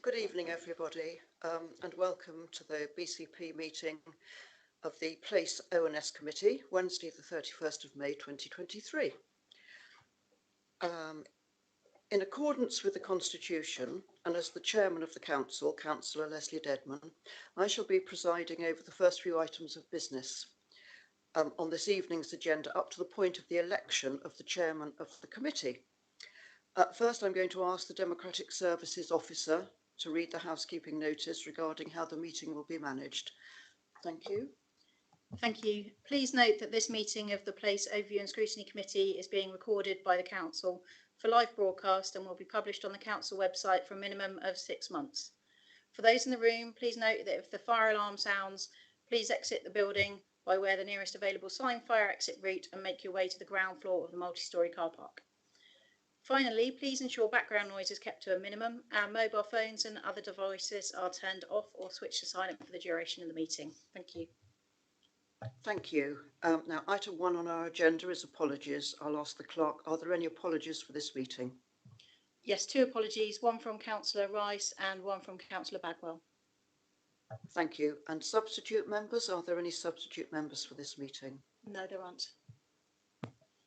Good evening, everybody, and welcome to the BCP meeting of the Place ONS Committee, Wednesday the 31st of May 2023. In accordance with the Constitution, and as the Chairman of the Council, Councillor Leslie Dedman, I shall be presiding over the first few items of business on this evening's agenda up to the point of the election of the Chairman of the Committee. First, I'm going to ask the Democratic Services Officer to read the housekeeping notice regarding how the meeting will be managed. Thank you. Thank you. Please note that this meeting of the Place Overview and Scrutiny Committee is being recorded by the Council for live broadcast and will be published on the Council website for a minimum of 6 months. For those in the room, please note that if the fire alarm sounds, please exit the building by where the nearest available signed fire exit route and make your way to the ground floor of the multi-storey car park. Finally, please ensure background noise is kept to a minimum and mobile phones and other devices are turned off or switched to silent for the duration of the meeting. Thank you. Thank you. Now, item 1 on our agenda is apologies. I'll ask the clerk, are there any apologies for this meeting? Yes, 2 apologies, one from Councillor Rice and one from Councillor Bagwell. Thank you. And substitute members, are there any substitute members for this meeting? No, there aren't.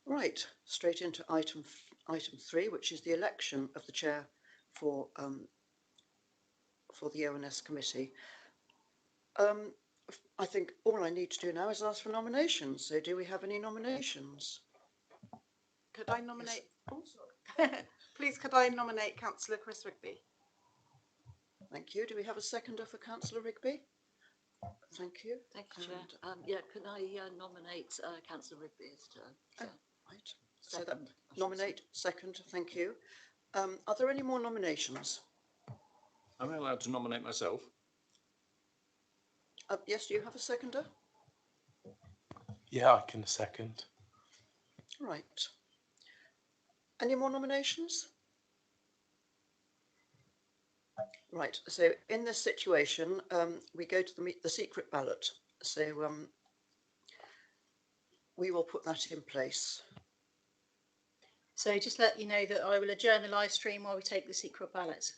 Right, straight into item 3, which is the election of the chair for the ONS committee. I think all I need to do now is ask for nominations. So do we have any nominations? Could I nominate? Yes. Oh, please, could I nominate Councillor Chris Rigby? Thank you. Do we have a seconder for Councillor Rigby? Thank you. Thank you, Chair. Yeah, can I nominate Councillor Rigby as Chair? Right. So that nominate, second, thank you. Are there any more nominations? Am I allowed to nominate myself? Yes, do you have a seconder? Yeah, I can second. Right. Any more nominations? Right, so in this situation, we go to the secret ballot. So we will put that in place. So just let you know that I will adjourn the live stream while we take the secret ballots.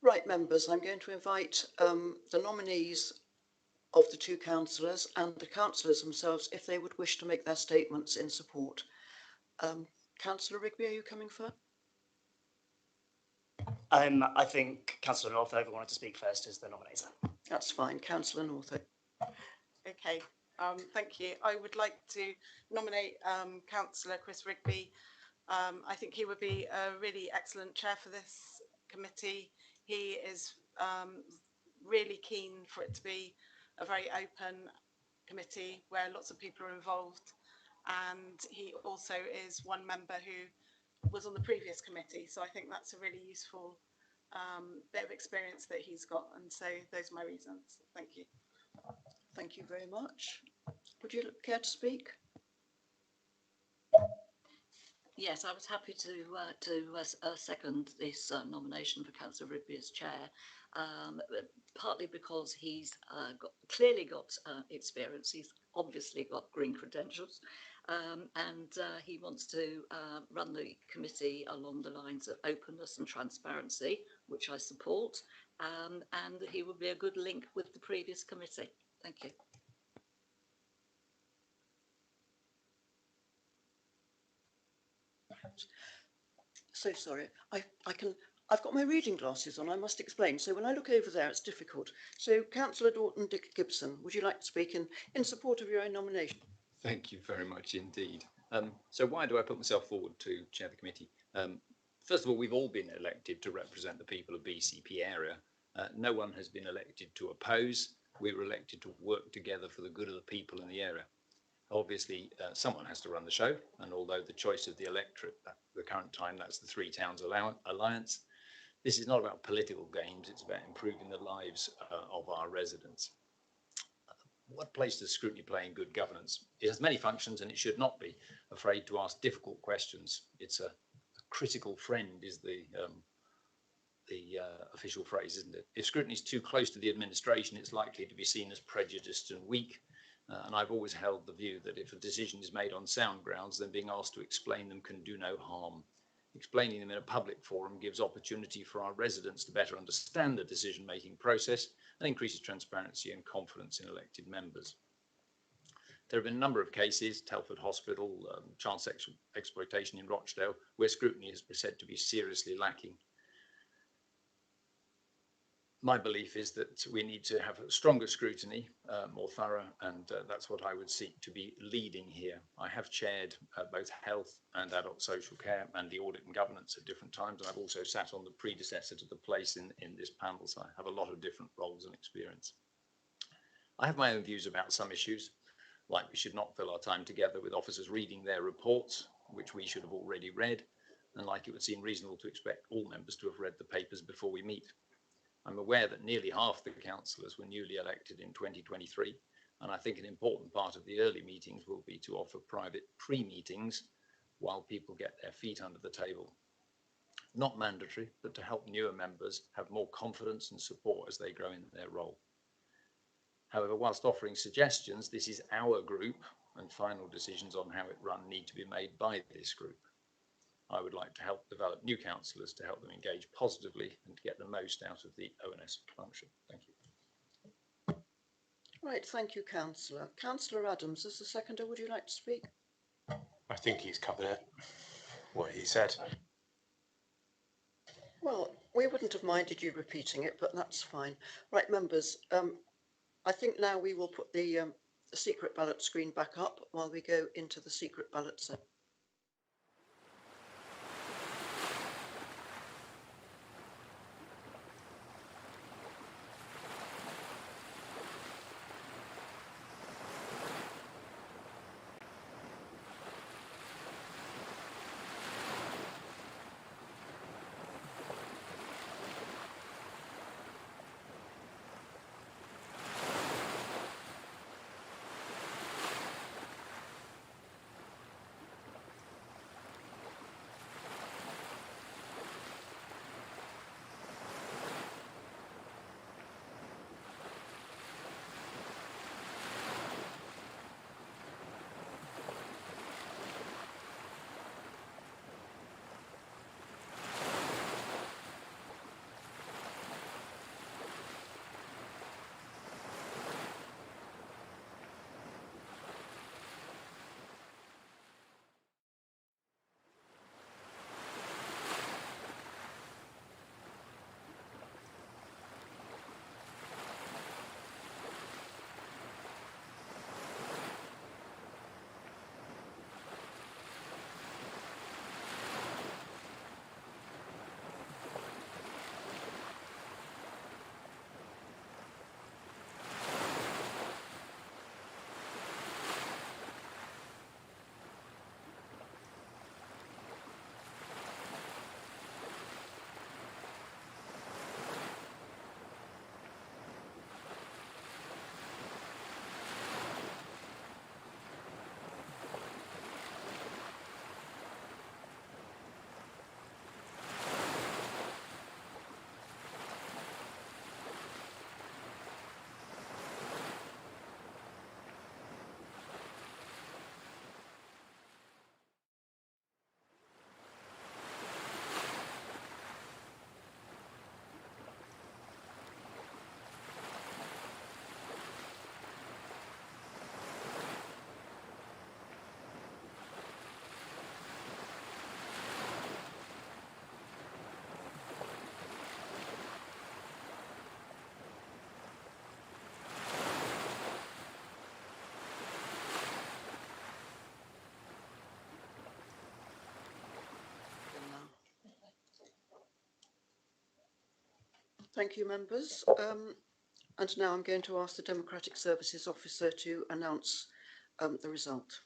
Right, members, I'm going to invite the nominees of the 2 councillors and the councillors themselves if they would wish to make their statements in support. Councillor Rigby, are you coming first? I think Councillor Northover wanted to speak first as the nominator. That's fine. Councillor Northope. Okay, thank you. I would like to nominate Councillor Chris Rigby. I think he would be a really excellent chair for this committee. He is really keen for it to be a very open committee where lots of people are involved, and he also is one member who was on the previous committee, so I think that's a really useful bit of experience that he's got, and so those are my reasons. Thank you. Thank you very much. Would you care to speak? Yes, I was happy to second this nomination for Councillor Rigby as chair, partly because he's clearly got experience. He's obviously got green credentials, and he wants to run the committee along the lines of openness and transparency, which I support, and he would be a good link with the previous committee. Thank you. So sorry. I've got my reading glasses on, I must explain. So when I look over there, it's difficult. So Councillor Dick Gibson, would you like to speak in support of your own nomination? Thank you very much indeed. So why do I put myself forward to chair the committee? First of all, we've all been elected to represent the people of BCP area. No one has been elected to oppose. We were elected to work together for the good of the people in the area. Obviously, someone has to run the show, and although the choice of the electorate at the current time, that's the Three Towns Alliance, this is not about political games, it's about improving the lives of our residents. What place does scrutiny play in good governance? It has many functions, and it should not be afraid to ask difficult questions. It's a critical friend is the official phrase, isn't it? If scrutiny is too close to the administration, it's likely to be seen as prejudiced and weak. And I've always held the view that if a decision is made on sound grounds, then being asked to explain them can do no harm. Explaining them in a public forum gives opportunity for our residents to better understand the decision-making process and increases transparency and confidence in elected members. There have been a number of cases, Telford Hospital, child sexual exploitation in Rochdale, where scrutiny has been said to be seriously lacking. My belief is that we need to have a stronger scrutiny, more thorough, and that's what I would seek to be leading here. I have chaired both health and adult social care and the audit and governance at different times, and I've also sat on the predecessor to the place in this panel, so I have a lot of different roles and experience. I have my own views about some issues, like we should not fill our time together with officers reading their reports, which we should have already read, and like it would seem reasonable to expect all members to have read the papers before we meet. I'm aware that nearly half the councillors were newly elected in 2023, and I think an important part of the early meetings will be to offer private pre-meetings while people get their feet under the table. Not mandatory, but to help newer members have more confidence and support as they grow in their role. However, whilst offering suggestions, this is our group, and final decisions on how it run need to be made by this group. I would like to help develop new councillors to help them engage positively and to get the most out of the ONS function. Thank you. Right, thank you, Councillor. Councillor Adams, as the seconder, would you like to speak? I think he's covered it, what he said. Well, we wouldn't have minded you repeating it, but that's fine. Right, members, I think now we will put the secret ballot screen back up while we go into the secret ballot set. Thank you, members. And now I'm going to ask the Democratic Services Officer to announce the result.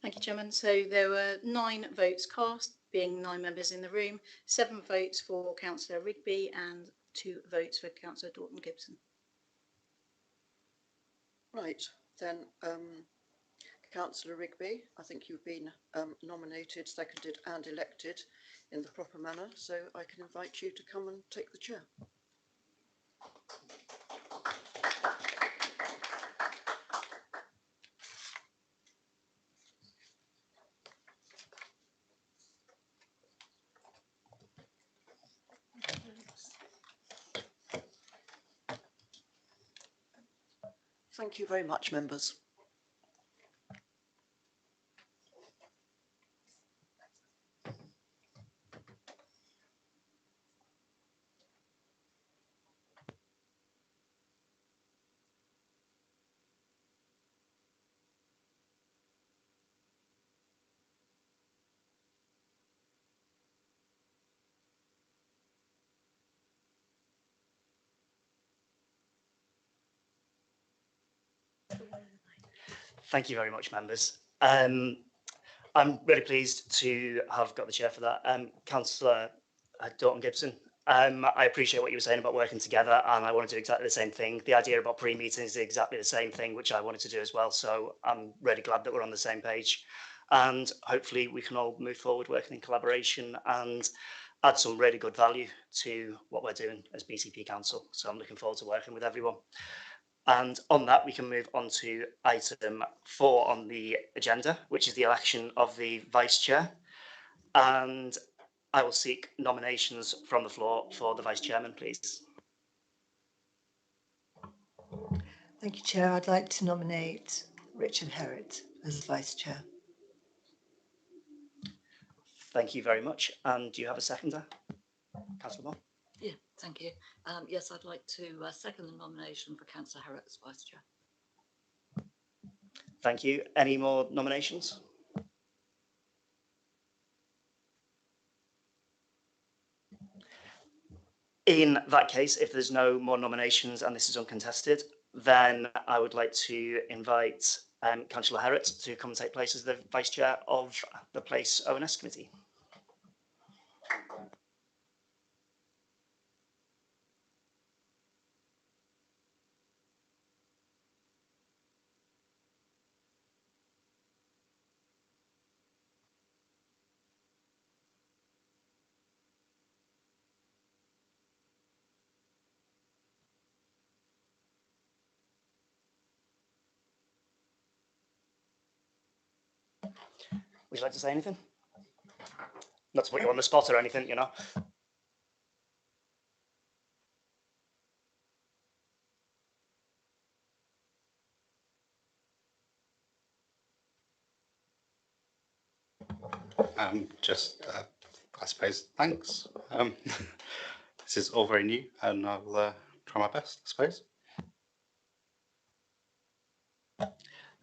Thank you, Chairman. So there were 9 votes cast, being 9 members in the room, 7 votes for Councillor Rigby and 2 votes for Councillor Dorton-Gibson. Right, then, Councillor Rigby, I think you've been nominated, seconded and elected in the proper manner, so I can invite you to come and take the chair. Thank you very much, members. Thank you very much, members. I'm really pleased to have got the chair for that. Councillor Dorton-Gibson, I appreciate what you were saying about working together, and I want to do exactly the same thing. The idea about pre-meetings is exactly the same thing, which I wanted to do as well. So I'm really glad that we're on the same page. And hopefully we can all move forward working in collaboration and add some really good value to what we're doing as BCP Council. So I'm looking forward to working with everyone. And on that, we can move on to item 4 on the agenda, which is the election of the Vice Chair. And I will seek nominations from the floor for the Vice Chairman, please. Thank you, Chair. I'd like to nominate Richard Herrett as Vice Chair. Thank you very much. And do you have a seconder? Councillor Moore? Yeah, thank you. Yes, I'd like to second the nomination for Councillor Herrett as Vice Chair. Thank you. Any more nominations? In that case, if there's no more nominations and this is uncontested, then I would like to invite Councillor Herrett to come and take place as the Vice Chair of the Place ONS Committee. Would you like to say anything? Not to put you on the spot or anything, you know. I suppose, thanks. This is all very new and I'll try my best, I suppose.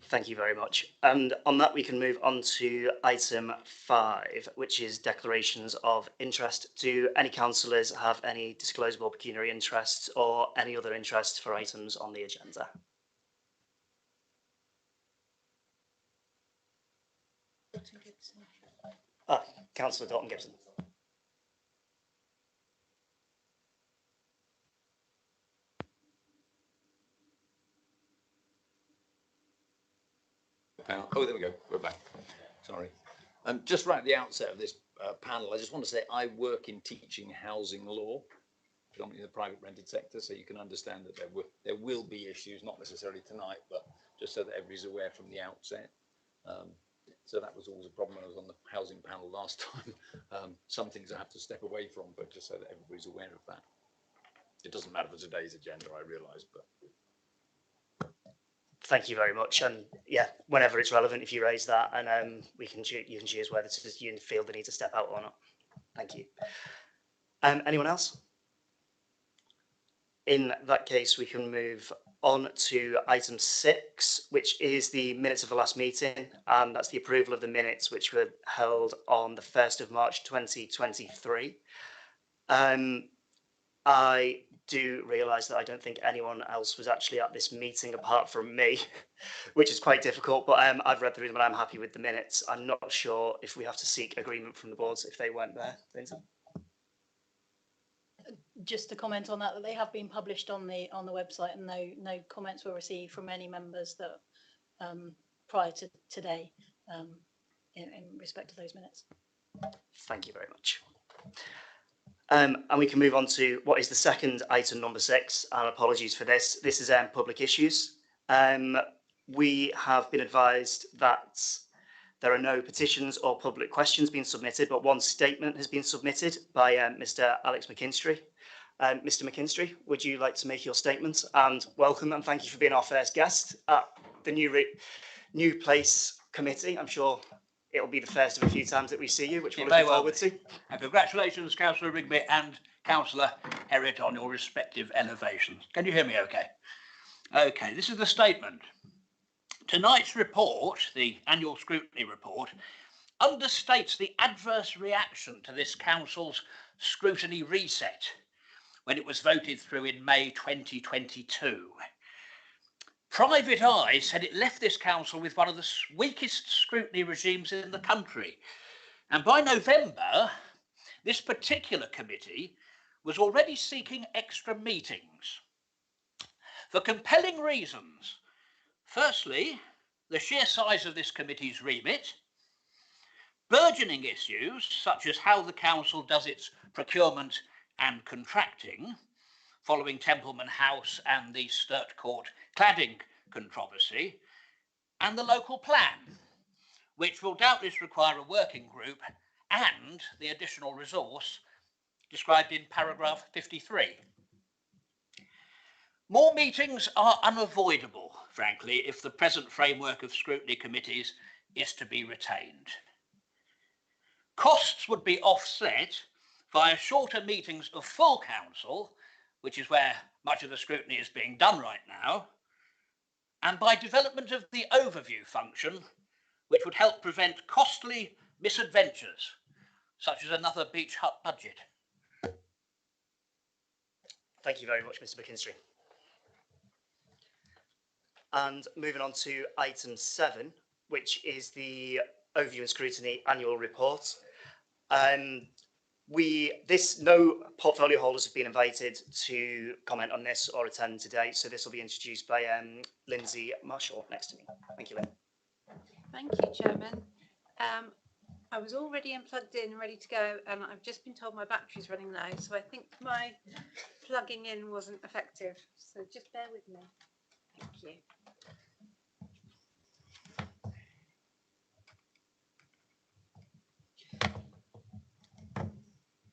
Thank you very much. And on that, we can move on to item 5, which is declarations of interest. Do any councillors have any disclosable pecuniary interests or any other interests for items on the agenda? Councillor Dorton-Gibson. Oh, there we go. We're back. Sorry. Just right at the outset of this panel, I just want to say I work in teaching housing law, predominantly in the private rented sector, so you can understand that there will be issues, not necessarily tonight, but just so that everybody's aware from the outset. So that was always a problem when I was on the housing panel last time. Some things I have to step away from, but just so that everybody's aware of that. It doesn't matter for today's agenda, I realise, but. Thank you very much. And yeah, whenever it's relevant, if you raise that, and you can choose whether you feel the need to step out or not. Thank you. Anyone else? In that case, we can move on to item 6, which is the minutes of the last meeting. That's the approval of the minutes, which were held on the 1st of March 2023. I do realise that I don't think anyone else was actually at this meeting apart from me, which is quite difficult, but I've read through them and I'm happy with the minutes. I'm not sure if we have to seek agreement from the boards if they weren't there. Lindsay? Just to comment on that, they have been published on the website, and no comments were received from any members that prior to today in respect to those minutes. Thank you very much. And we can move on to what is the second item, number 6, and apologies for this. This is public issues. We have been advised that there are no petitions or public questions being submitted, but one statement has been submitted by Mr. Alex McKinstry. Mr. McKinstry, would you like to make your statement? And welcome, and thank you for being our first guest at the New Place Committee. I'm sure it'll be the first of a few times that we see you, which we're looking forward to. And congratulations, Councillor Rigby and Councillor Herriot, on your respective elevations. Can you hear me okay? Okay, this is the statement. Tonight's report, the annual scrutiny report, understates the adverse reaction to this council's scrutiny reset when it was voted through in May 2022. Private Eye said it left this council with one of the weakest scrutiny regimes in the country. And by November, this particular committee was already seeking extra meetings for compelling reasons. Firstly, the sheer size of this committee's remit, burgeoning issues such as how the council does its procurement and contracting, following Templeman House and the Sturt Court cladding controversy, and the local plan, which will doubtless require a working group and the additional resource described in paragraph 53. More meetings are unavoidable, frankly, if the present framework of scrutiny committees is to be retained. Costs would be offset via shorter meetings of full council, which is where much of the scrutiny is being done right now, and by development of the overview function, which would help prevent costly misadventures, such as another beach hut budget. Thank you very much, Mr. McKinstry. And moving on to item 7, which is the Overview and Scrutiny Annual Report. No portfolio holders have been invited to comment on this or attend today, so this will be introduced by Lindsay Marshall next to me. Thank you, Lynn. Thank you, Chairman. I was all ready and plugged in, ready to go, and I've just been told my battery's running low, so I think my plugging in wasn't effective. So just bear with me. Thank you.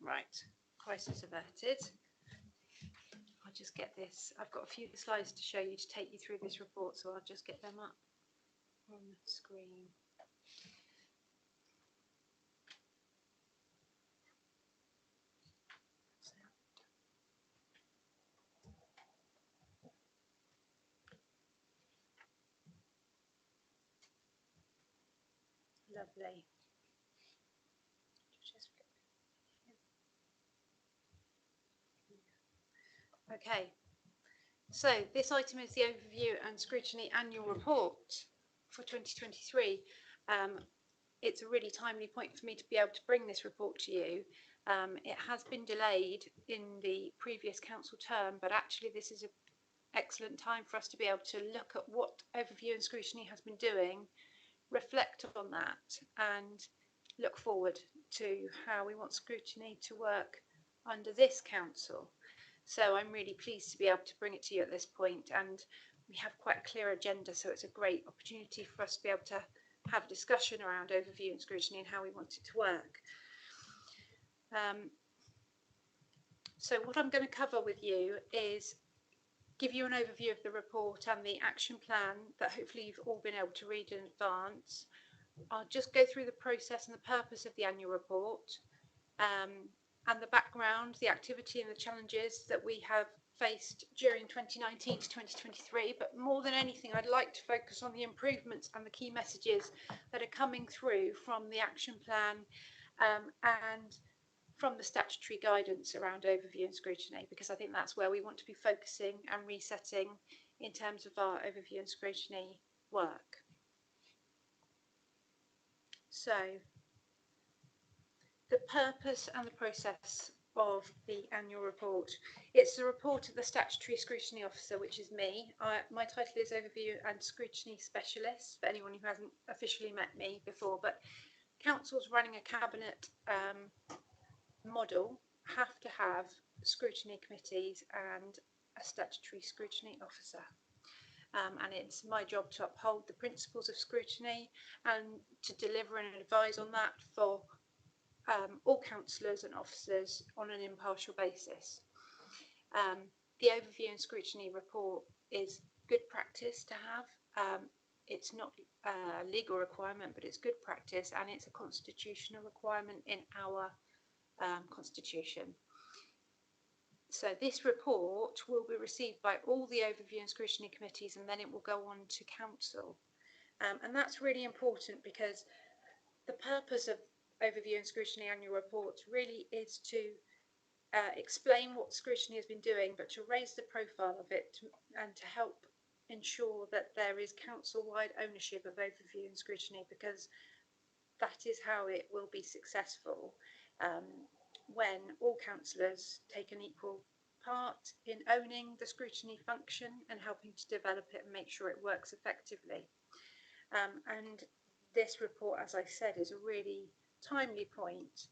Right, crisis averted. I'll just get this. I've got a few slides to show you to take you through this report, so I'll just get them up on the screen. Lovely. Okay, so this item is the Overview and Scrutiny Annual Report for 2023. It's a really timely point for me to be able to bring this report to you. It has been delayed in the previous council term, but actually this is an excellent time for us to be able to look at what Overview and Scrutiny has been doing, reflect on that, and look forward to how we want scrutiny to work under this council. So I'm really pleased to be able to bring it to you at this point, and we have quite a clear agenda, so it's a great opportunity for us to be able to have a discussion around overview and scrutiny and how we want it to work. So what I'm going to cover with you is give you an overview of the report and the action plan that hopefully you've all been able to read in advance. I'll just go through the process and the purpose of the annual report, and the background, the activity and the challenges that we have faced during 2019 to 2023. But more than anything, I'd like to focus on the improvements and the key messages that are coming through from the action plan, and from the statutory guidance around overview and scrutiny, because I think that's where we want to be focusing and resetting in terms of our overview and scrutiny work. So the purpose and the process of the annual report. It's the report of the Statutory Scrutiny Officer, which is me. My title is Overview and Scrutiny Specialist, for anyone who hasn't officially met me before. But councils running a cabinet model have to have scrutiny committees and a statutory scrutiny officer. And it's my job to uphold the principles of scrutiny and to deliver and advise on that for all councillors and officers on an impartial basis. The overview and scrutiny report is good practice to have. It's not a legal requirement, but it's good practice, and it's a constitutional requirement in our constitution. So this report will be received by all the overview and scrutiny committees, and then it will go on to council. And that's really important, because the purpose of overview and scrutiny annual reports really is to explain what scrutiny has been doing, but to raise the profile of it and to help ensure that there is council-wide ownership of overview and scrutiny, because that is how it will be successful when all councillors take an equal part in owning the scrutiny function and helping to develop it and make sure it works effectively. And this report, as I said, is a really timely point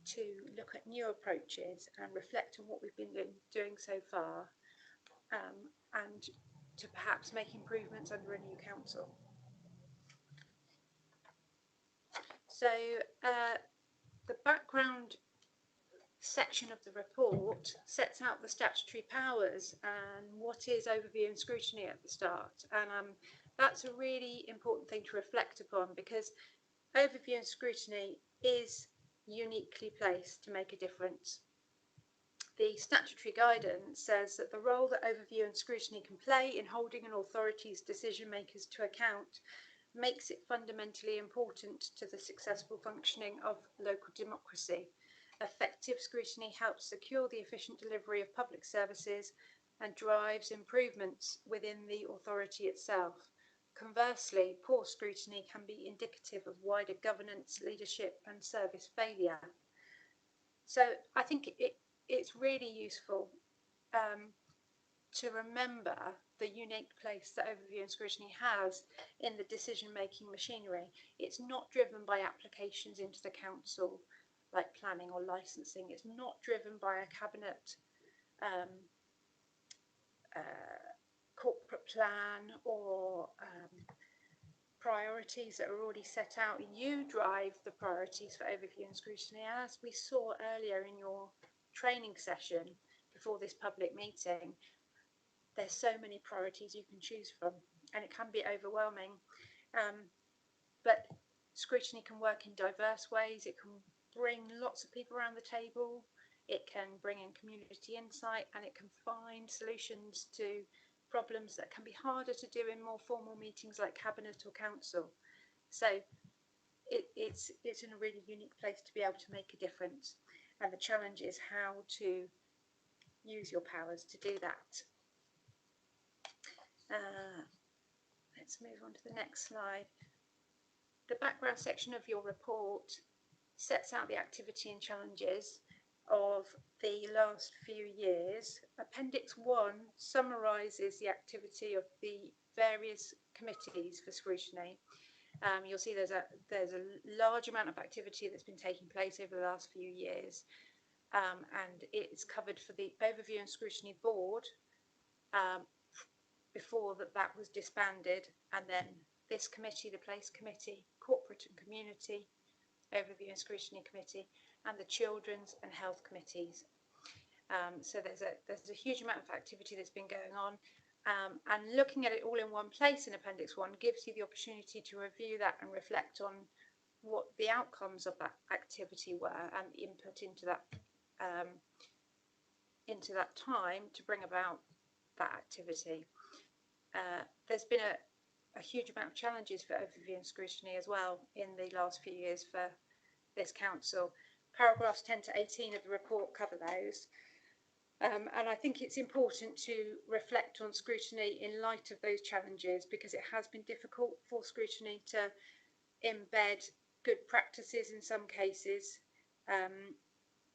to look at new approaches and reflect on what we've been doing so far, and to perhaps make improvements under a new council. So the background section of the report sets out the statutory powers and what is overview and scrutiny at the start, and that's a really important thing to reflect upon, because overview and scrutiny is uniquely placed to make a difference. The statutory guidance says that the role that overview and scrutiny can play in holding an authority's decision makers to account makes it fundamentally important to the successful functioning of local democracy. Effective scrutiny helps secure the efficient delivery of public services and drives improvements within the authority itself. Conversely, poor scrutiny can be indicative of wider governance, leadership and service failure. So I think it's really useful to remember the unique place that overview and scrutiny has in the decision-making machinery. It's not driven by applications into the council like planning or licensing. It's not driven by a cabinet corporate plan or priorities that are already set out. You drive the priorities for overview and scrutiny. As we saw earlier in your training session before this public meeting, there's so many priorities you can choose from, and it can be overwhelming. But scrutiny can work in diverse ways. It can bring lots of people around the table. It can bring in community insight, and it can find solutions to problems that can be harder to do in more formal meetings like cabinet or council. So it's in a really unique place to be able to make a difference, and the challenge is how to use your powers to do that. Let's move on to the next slide. The background section of your report sets out the activity and challenges of the last few years. Appendix 1 summarises the activity of the various committees for scrutiny. You'll see there's a large amount of activity that's been taking place over the last few years, and it's covered for the Overview and Scrutiny Board before that was disbanded, and then this committee, the Place Committee, Corporate and Community, Overview and Scrutiny Committee, and the Children's and Health Committees. So there's a huge amount of activity that's been going on, and looking at it all in one place in Appendix 1 gives you the opportunity to review that and reflect on what the outcomes of that activity were and input into that time to bring about that activity. There's been a huge amount of challenges for overview and scrutiny as well in the last few years for this council, paragraphs 10 to 18 of the report cover those. And I think it's important to reflect on scrutiny in light of those challenges, because it has been difficult for scrutiny to embed good practices in some cases,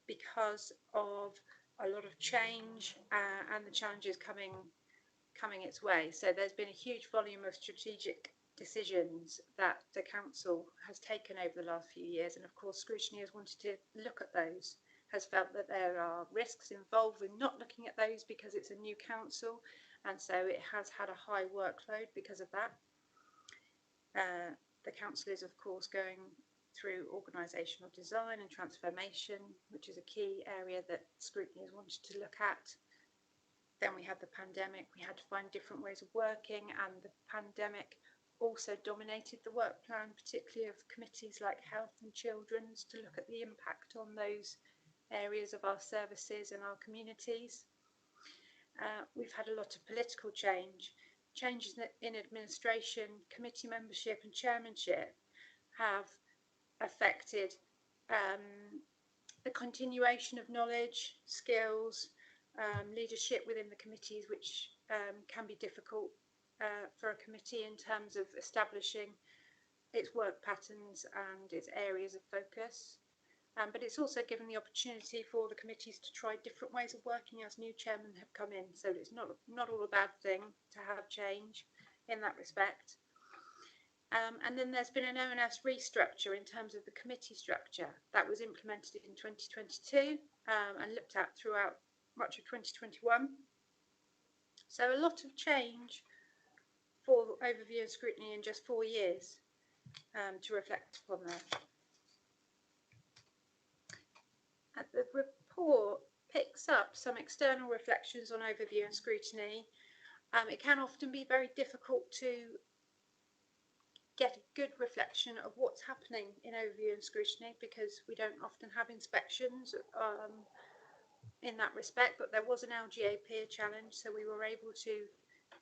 because of a lot of change and the challenges coming its way. So there's been a huge volume of strategic decisions that the council has taken over the last few years, and of course scrutiny has wanted to look at those, has felt that there are risks involved with not looking at those because it's a new council, and so it has had a high workload because of that. The council is of course going through organisational design and transformation, which is a key area that scrutiny has wanted to look at. Then we had the pandemic. We had to find different ways of working, and the pandemic also dominated the work plan, particularly of committees like Health and Children's, to look at the impact on those areas of our services and our communities. We've had a lot of political changes in administration, committee membership and chairmanship have affected the continuation of knowledge, skills, leadership within the committees, which can be difficult for a committee in terms of establishing its work patterns and its areas of focus. But it's also given the opportunity for the committees to try different ways of working as new chairmen have come in. So it's not all a bad thing to have change in that respect. And then there's been an ONS restructure in terms of the committee structure that was implemented in 2022 and looked at throughout much of 2021. So a lot of change for overview and scrutiny in just 4 years to reflect upon that. The report picks up some external reflections on overview and scrutiny. It can often be very difficult to get a good reflection of what's happening in overview and scrutiny because we don't often have inspections in that respect, but there was an LGA peer challenge, so we were able to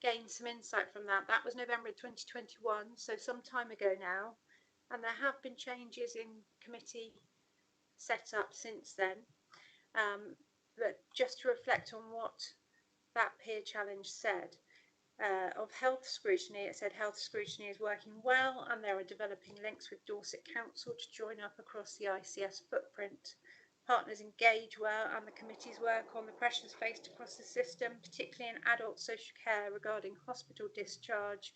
gain some insight from that. That was November 2021, so some time ago now, and there have been changes in committee set up since then. But just to reflect on what that peer challenge said, of health scrutiny, it said health scrutiny is working well and there are developing links with Dorset Council to join up across the ICS footprint. Partners engage well and the committee's work on the pressures faced across the system, particularly in adult social care regarding hospital discharge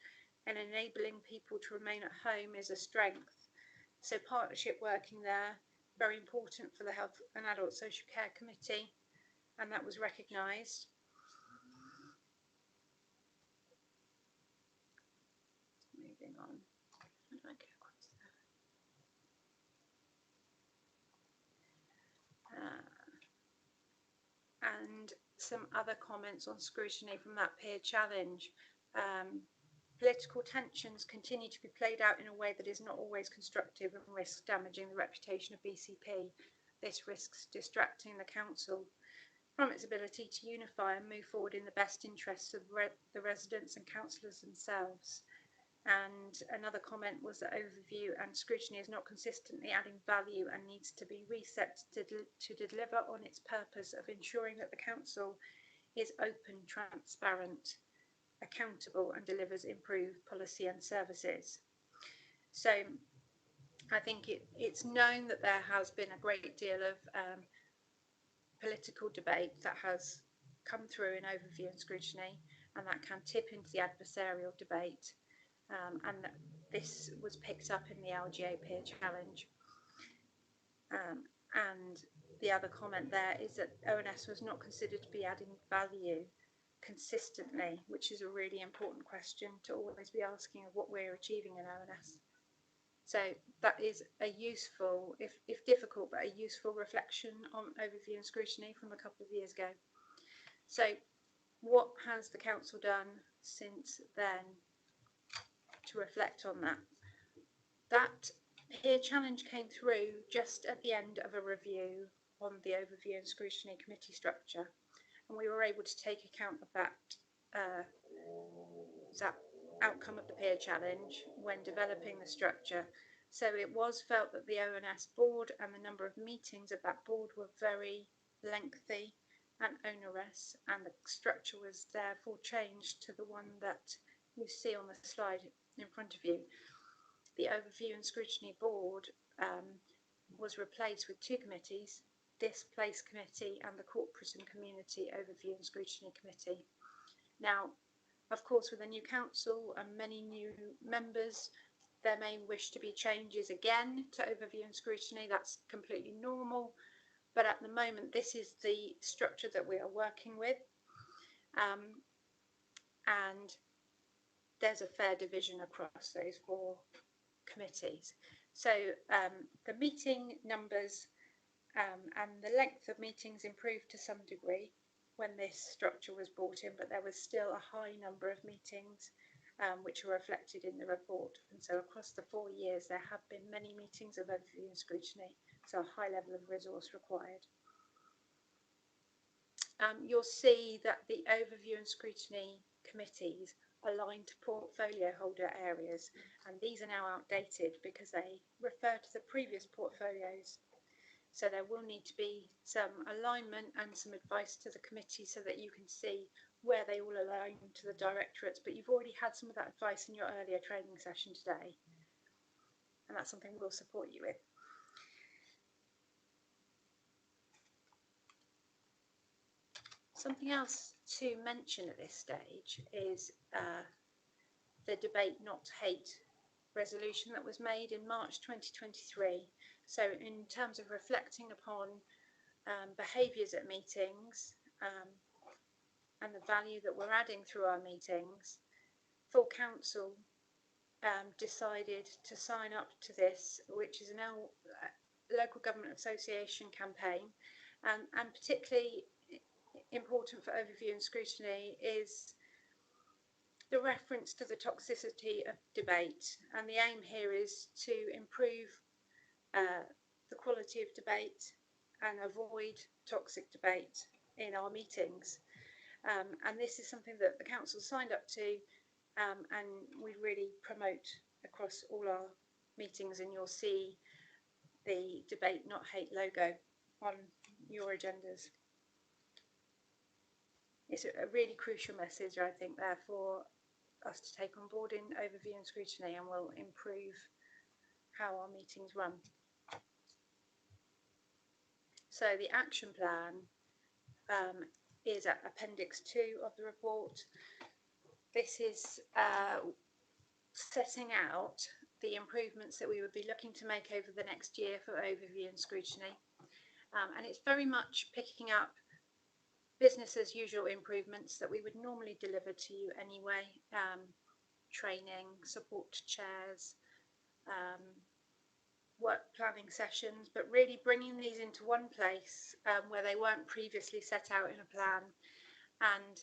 and enabling people to remain at home, is a strength. So partnership working there, very important for the Health and Adult Social Care Committee, and that was recognised. Moving on. How do I get across there? And some other comments on scrutiny from that peer challenge. Political tensions continue to be played out in a way that is not always constructive and risks damaging the reputation of BCP. This risks distracting the council from its ability to unify and move forward in the best interests of the residents and councillors themselves. And another comment was that overview and scrutiny is not consistently adding value and needs to be reset to deliver on its purpose of ensuring that the council is open, transparent, accountable and delivers improved policy and services. So I think it's known that there has been a great deal of political debate that has come through in overview and scrutiny, and that can tip into the adversarial debate, and that this was picked up in the LGA peer challenge. And the other comment there is that ONS was not considered to be adding value consistently, which is a really important question to always be asking of what we're achieving in ONS. So that is a useful, if difficult, but a useful reflection on overview and scrutiny from a couple of years ago. So what has the council done since then to reflect on that? That peer challenge came through just at the end of a review on the overview and scrutiny committee structure, and we were able to take account of that outcome of the peer challenge when developing the structure. So it was felt that the ONS board and the number of meetings of that board were very lengthy and onerous, and the structure was therefore changed to the one that you see on the slide in front of you. The Overview and Scrutiny Board was replaced with two committees, this Place Committee and the Corporate and Community Overview and Scrutiny Committee. Now, of course, with a new council and many new members, there may wish to be changes again to Overview and Scrutiny. That's completely normal. But at the moment, this is the structure that we are working with. And there's a fair division across those four committees. So the meeting numbers and the length of meetings improved to some degree when this structure was brought in, but there was still a high number of meetings which are reflected in the report. And so across the 4 years, there have been many meetings of overview and scrutiny, so a high level of resource required. You'll see that the overview and scrutiny committees aligned to portfolio holder areas, and these are now outdated because they refer to the previous portfolios. So there will need to be some alignment and some advice to the committee so that you can see where they all align to the directorates, but you've already had some of that advice in your earlier training session today, and that's something we'll support you with. Something else to mention at this stage is the debate not to hate resolution that was made in March 2023. So in terms of reflecting upon behaviours at meetings and the value that we're adding through our meetings, full council decided to sign up to this, which is an local government association campaign, and particularly important for overview and scrutiny is the reference to the toxicity of debate, and the aim here is to improve the quality of debate and avoid toxic debate in our meetings, and this is something that the council signed up to, and we really promote across all our meetings, and you'll see the debate not hate logo on your agendas. It's a really crucial message, I think, there for us to take on board in overview and scrutiny, and will improve how our meetings run. So the action plan is at Appendix 2 of the report. This is setting out the improvements that we would be looking to make over the next year for overview and scrutiny. And it's very much picking up business as usual improvements that we would normally deliver to you anyway. Training, support to chairs, work planning sessions, but really bringing these into one place where they weren't previously set out in a plan, and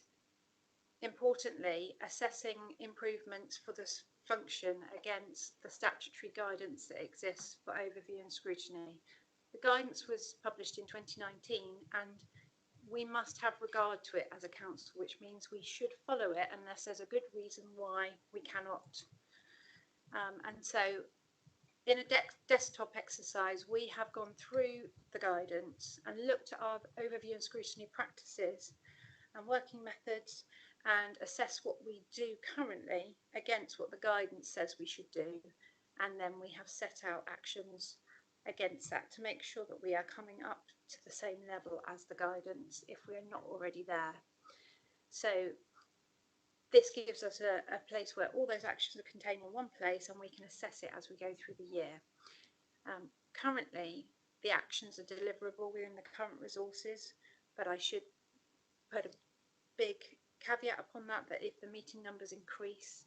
importantly assessing improvements for this function against the statutory guidance that exists for overview and scrutiny. The guidance was published in 2019, and we must have regard to it as a council, which means we should follow it unless there's a good reason why we cannot. And so in a desktop exercise, we have gone through the guidance and looked at our overview and scrutiny practices and working methods, and assess what we do currently against what the guidance says we should do. And then we have set out actions against that to make sure that we are coming up to the same level as the guidance if we are not already there. So this gives us a place where all those actions are contained in one place, and we can assess it as we go through the year. Currently, the actions are deliverable within the current resources, but I should put a big caveat upon that, that if the meeting numbers increase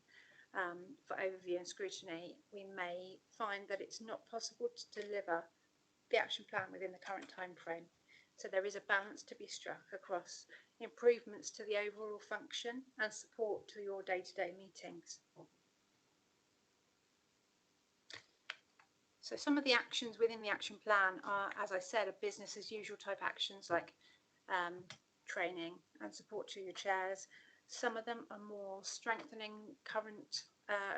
for overview and scrutiny, we may find that it's not possible to deliver the action plan within the current time frame. So there is a balance to be struck across improvements to the overall function and support to your day-to-day meetings. So some of the actions within the action plan are, as I said, are business as usual type actions like training and support to your chairs. Some of them are more strengthening current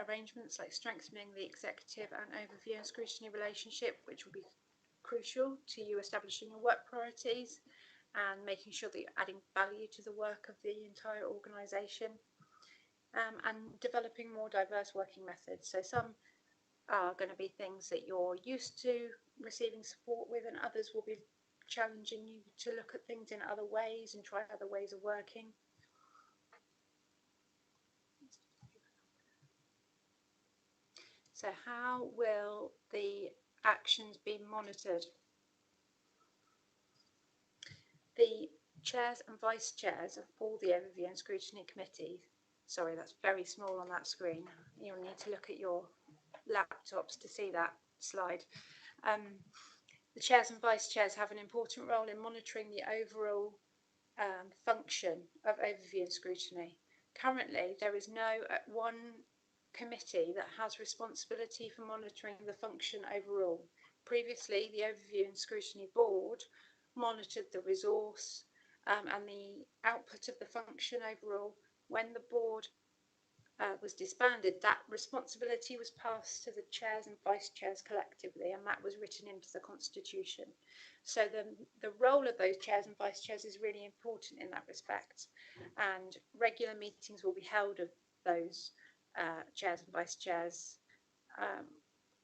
arrangements like strengthening the executive and overview and scrutiny relationship, which will be crucial to you establishing your work priorities and making sure that you're adding value to the work of the entire organisation, and developing more diverse working methods. So some are going to be things that you're used to receiving support with, and others will be challenging you to look at things in other ways and try other ways of working. So how will the actions be monitored? The chairs and vice chairs of all the overview and scrutiny committees, sorry, that's very small on that screen. You'll need to look at your laptops to see that slide. The chairs and vice chairs have an important role in monitoring the overall function of overview and scrutiny. Currently, there is no one committee that has responsibility for monitoring the function overall. Previously, the Overview and Scrutiny Board monitored the resource and the output of the function overall. When the board was disbanded, that responsibility was passed to the chairs and vice chairs collectively, and that was written into the constitution. So the role of those chairs and vice chairs is really important in that respect, and regular meetings will be held of those chairs and vice chairs,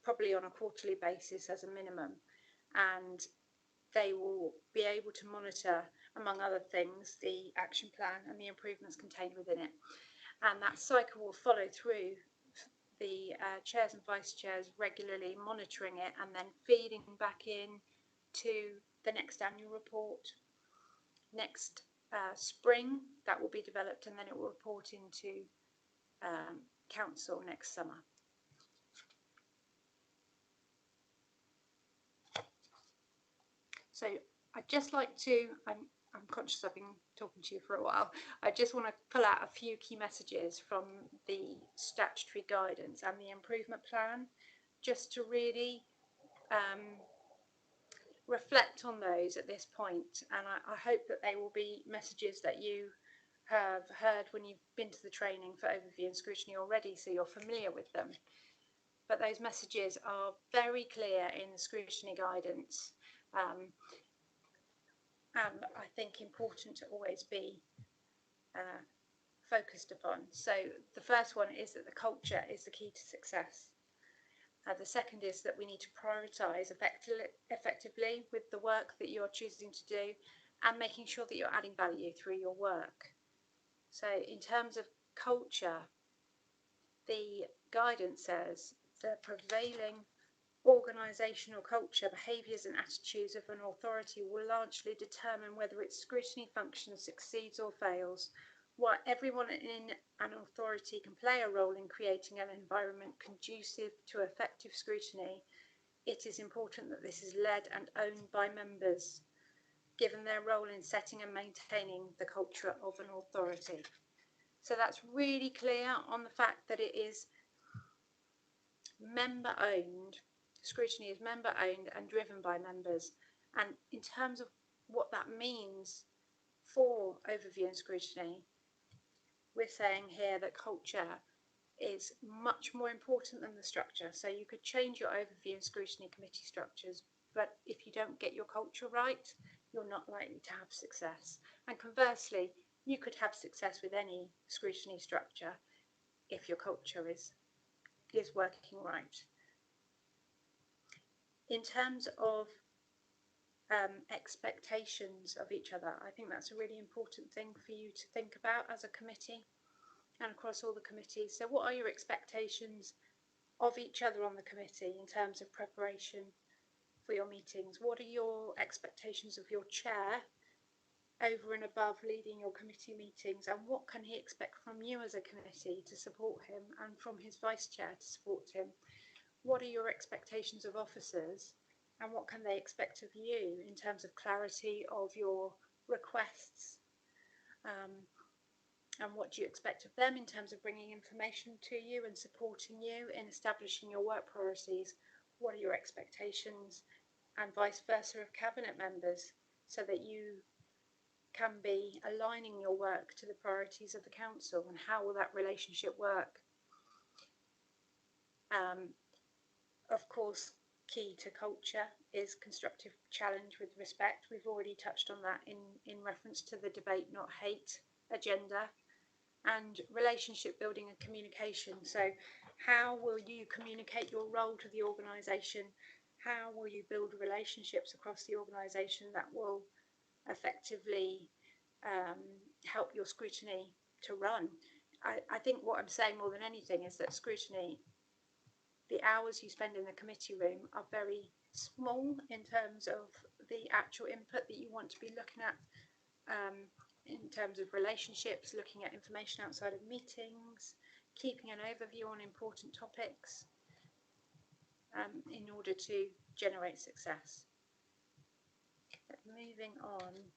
probably on a quarterly basis as a minimum, and they will be able to monitor, among other things, the action plan and the improvements contained within it. And that cycle will follow through the chairs and vice chairs regularly monitoring it and then feeding back in to the next annual report. Next spring, that will be developed, and then it will report into council next summer. So I'd just like to, I'm conscious I've been talking to you for a while, I just want to pull out a few key messages from the statutory guidance and the improvement plan, just to really reflect on those at this point. And I hope that they will be messages that you have heard when you've been to the training for overview and scrutiny already, so you're familiar with them. But those messages are very clear in the scrutiny guidance. And I think important to always be focused upon. So the first one is that the culture is the key to success. The second is that we need to prioritise effectively with the work that you're choosing to do, and making sure that you're adding value through your work. So in terms of culture, the guidance says the prevailing organisational culture, behaviours and attitudes of an authority will largely determine whether its scrutiny function succeeds or fails. While everyone in an authority can play a role in creating an environment conducive to effective scrutiny, it is important that this is led and owned by members, given their role in setting and maintaining the culture of an authority. So that's really clear on the fact that it is member owned. Scrutiny is member owned and driven by members. And in terms of what that means for overview and scrutiny, we're saying here that culture is much more important than the structure. So you could change your overview and scrutiny committee structures, but if you don't get your culture right, you're not likely to have success. And conversely, you could have success with any scrutiny structure if your culture is working right. In terms of expectations of each other, I think that's a really important thing for you to think about as a committee and across all the committees. So what are your expectations of each other on the committee in terms of preparation for your meetings? What are your expectations of your chair over and above leading your committee meetings, and what can he expect from you as a committee to support him, and from his vice chair to support him? What are your expectations of officers, and what can they expect of you in terms of clarity of your requests? And what do you expect of them in terms of bringing information to you and supporting you in establishing your work priorities? What are your expectations, and vice versa, of cabinet members, so that you can be aligning your work to the priorities of the council, and how will that relationship work? Of course, key to culture is constructive challenge with respect. We've already touched on that in reference to the debate, not hate agenda, and relationship building and communication. So how will you communicate your role to the organisation? How will you build relationships across the organisation that will effectively help your scrutiny to run? I think what I'm saying more than anything is that scrutiny, the hours you spend in the committee room are very small in terms of the actual input that you want to be looking at, in terms of relationships, looking at information outside of meetings, keeping an overview on important topics, in order to generate success. But moving on.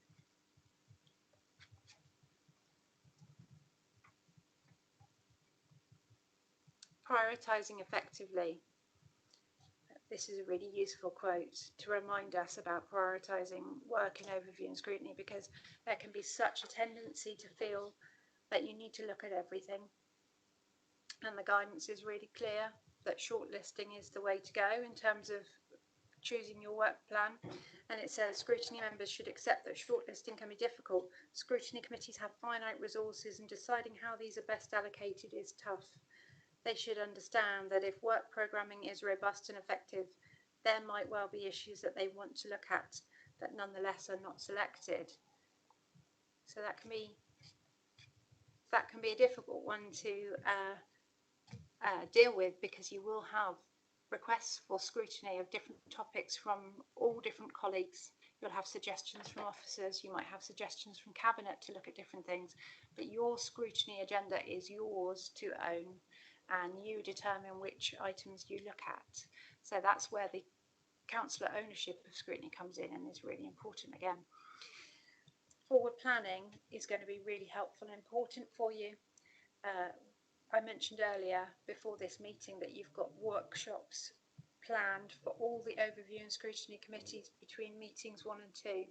Prioritising effectively. This is a really useful quote to remind us about prioritising work in overview and scrutiny, because there can be such a tendency to feel that you need to look at everything. And the guidance is really clear that shortlisting is the way to go in terms of choosing your work plan. And it says scrutiny members should accept that shortlisting can be difficult. Scrutiny committees have finite resources and deciding how these are best allocated is tough. They should understand that if work programming is robust and effective, there might well be issues that they want to look at that nonetheless are not selected. So that can be a difficult one to deal with, because you will have requests for scrutiny of different topics from all different colleagues. You'll have suggestions from officers, you might have suggestions from cabinet to look at different things, but your scrutiny agenda is yours to own, and you determine which items you look at. So that's where the councillor ownership of scrutiny comes in and is really important again. Forward planning is going to be really helpful and important for you. I mentioned earlier before this meeting that you've got workshops planned for all the overview and scrutiny committees between meetings 1 and 2.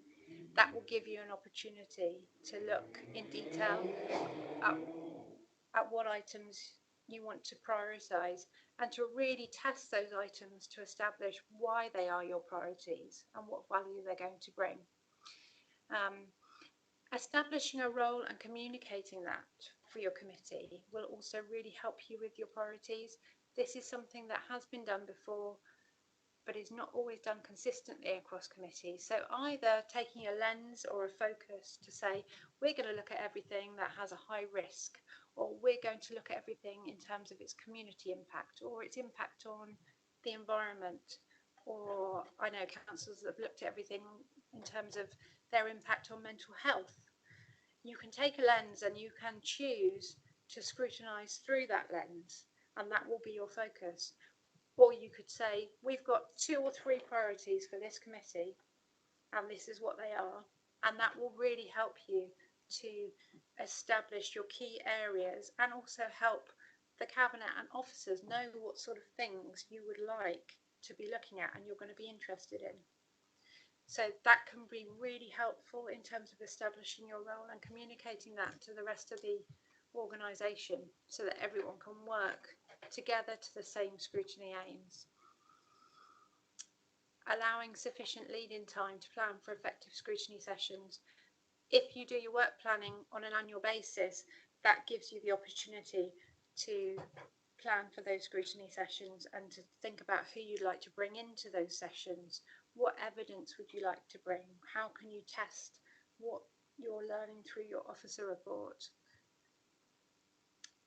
That will give you an opportunity to look in detail at what items you want to prioritise, and to really test those items to establish why they are your priorities and what value they're going to bring. Establishing a role and communicating that for your committee will also really help you with your priorities. This is something that has been done before, but is not always done consistently across committees. So either taking a lens or a focus to say, we're going to look at everything that has a high risk, or we're going to look at everything in terms of its community impact or its impact on the environment. Or I know councils that have looked at everything in terms of their impact on mental health. You can take a lens and you can choose to scrutinise through that lens, and that will be your focus. Or you could say, we've got 2 or 3 priorities for this committee, and this is what they are. And that will really help you to establish your key areas, and also help the cabinet and officers know what sort of things you would like to be looking at and you're going to be interested in. So that can be really helpful in terms of establishing your role and communicating that to the rest of the organisation, so that everyone can work together to the same scrutiny aims. Allowing sufficient lead-in time to plan for effective scrutiny sessions. If you do your work planning on an annual basis, that gives you the opportunity to plan for those scrutiny sessions and to think about who you'd like to bring into those sessions. What evidence would you like to bring? How can you test what you're learning through your officer report?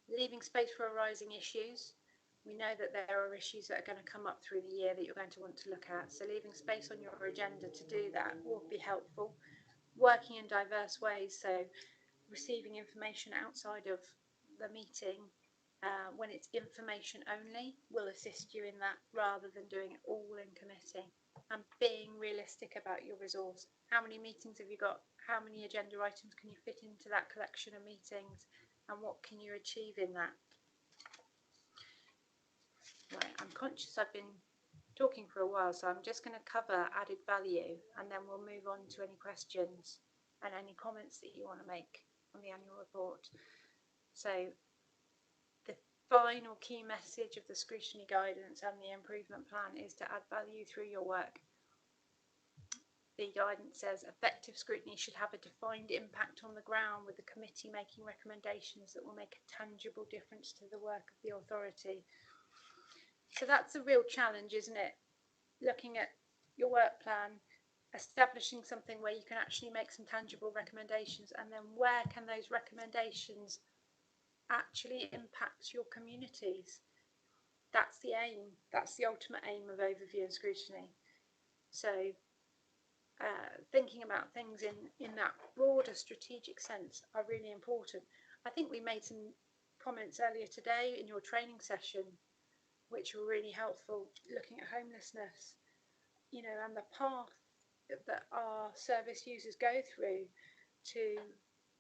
Leaving space for arising issues. We know that there are issues that are going to come up through the year that you're going to want to look at. So leaving space on your agenda to do that will be helpful. Working in diverse ways, so receiving information outside of the meeting when it's information only will assist you in that, rather than doing it all in committee. And being realistic about your resource. How many meetings have you got? How many agenda items can you fit into that collection of meetings? And what can you achieve in that? Right, I'm conscious I've been talking for a while, so I'm just going to cover added value, and then we'll move on to any questions and any comments that you want to make on the annual report. So final key message of the scrutiny guidance and the improvement plan is to add value through your work. The guidance says effective scrutiny should have a defined impact on the ground, with the committee making recommendations that will make a tangible difference to the work of the authority. So that's a real challenge, isn't it? Looking at your work plan, establishing something where you can actually make some tangible recommendations, and then where can those recommendations actually impact your communities? That's the aim. That's the ultimate aim of overview and scrutiny. So thinking about things in that broader strategic sense are really important. I think we made some comments earlier today in your training session which were really helpful, looking at homelessness, you know, and the path that our service users go through to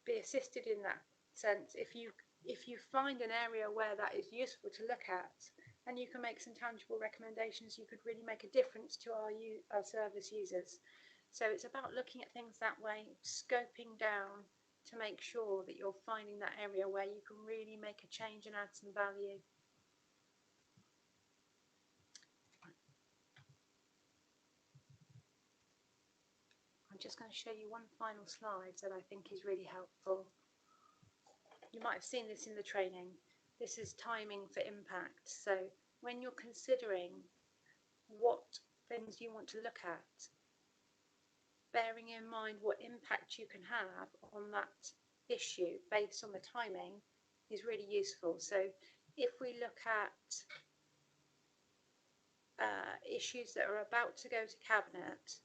be assisted in that sense. If you find an area where that is useful to look at and you can make some tangible recommendations, you could really make a difference to our service users. So it's about looking at things that way, scoping down to make sure that you're finding that area where you can really make a change and add some value. I'm just going to show you one final slide that I think is really helpful. You might have seen this in the training. This is timing for impact. So when you're considering what things you want to look at, bearing in mind what impact you can have on that issue based on the timing is really useful. So if we look at issues that are about to go to Cabinet,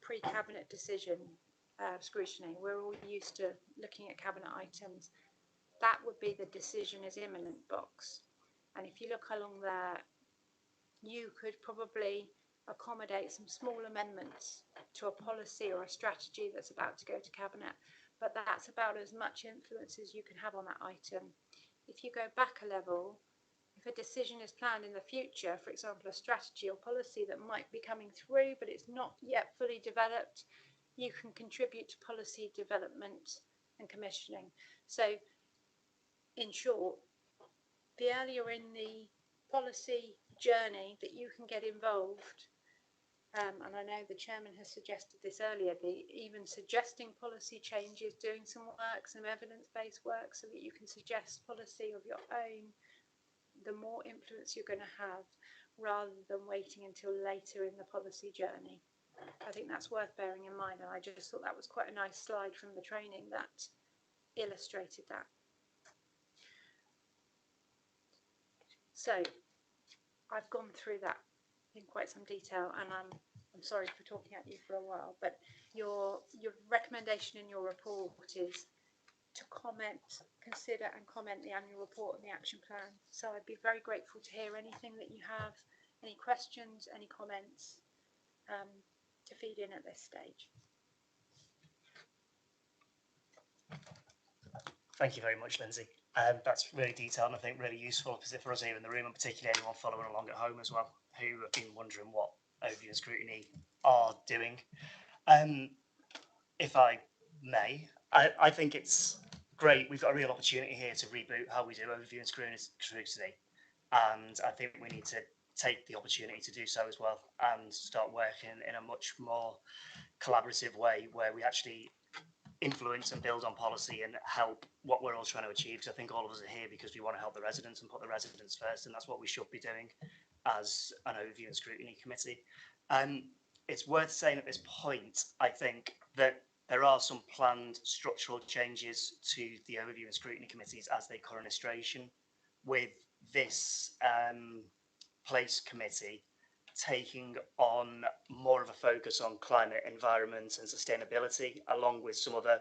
pre-Cabinet decision scrutiny, we're all used to looking at Cabinet items. That would be the decision is imminent box. And if you look along there, you could probably accommodate some small amendments to a policy or a strategy that's about to go to Cabinet, but that's about as much influence as you can have on that item. If you go back a level, if a decision is planned in the future, for example, a strategy or policy that might be coming through, but it's not yet fully developed, you can contribute to policy development and commissioning. So, in short, the earlier in the policy journey that you can get involved, and I know the chairman has suggested this earlier, even suggesting policy changes, doing some work, some evidence-based work, so that you can suggest policy of your own, the more influence you're going to have, rather than waiting until later in the policy journey. I think that's worth bearing in mind, and I just thought that was quite a nice slide from the training that illustrated that. So I've gone through that in quite some detail, and I'm sorry for talking at you for a while, but your recommendation in your report is to consider and comment the annual report and the action plan. So I'd be very grateful to hear anything that you have, any questions, any comments to feed in at this stage. Thank you very much, Lindsay. That's really detailed and I think really useful for us here in the room, and particularly anyone following along at home as well, who have been wondering what overview and scrutiny are doing. If I may, I think it's great. We've got a real opportunity here to reboot how we do overview and scrutiny, and I think we need to take the opportunity to do so as well and start working in a much more collaborative way where we actually influence and build on policy and help what we're all trying to achieve. So I think all of us are here because we want to help the residents and put the residents first, and that's what we should be doing as an overview and scrutiny committee. It's worth saying at this point, I think, that there are some planned structural changes to the overview and scrutiny committees as they current administration, with this place committee taking on more of a focus on climate, environment and sustainability, along with some other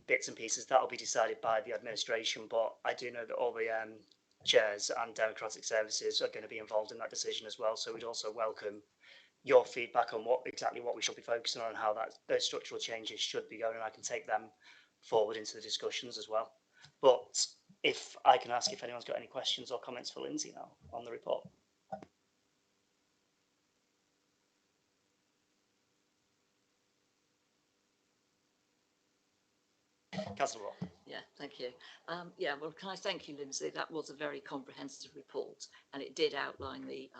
bits and pieces that will be decided by the administration. But I do know that all the chairs and democratic services are going to be involved in that decision as well. So we'd also welcome your feedback on exactly what we should be focusing on and how those structural changes should be going. And I can take them forward into the discussions as well. But if I can ask if anyone's got any questions or comments for Lindsay now on the report. Councillor Watt. Yeah, thank you. Yeah, well, can I thank you, Lindsay? That was a very comprehensive report, and it did outline the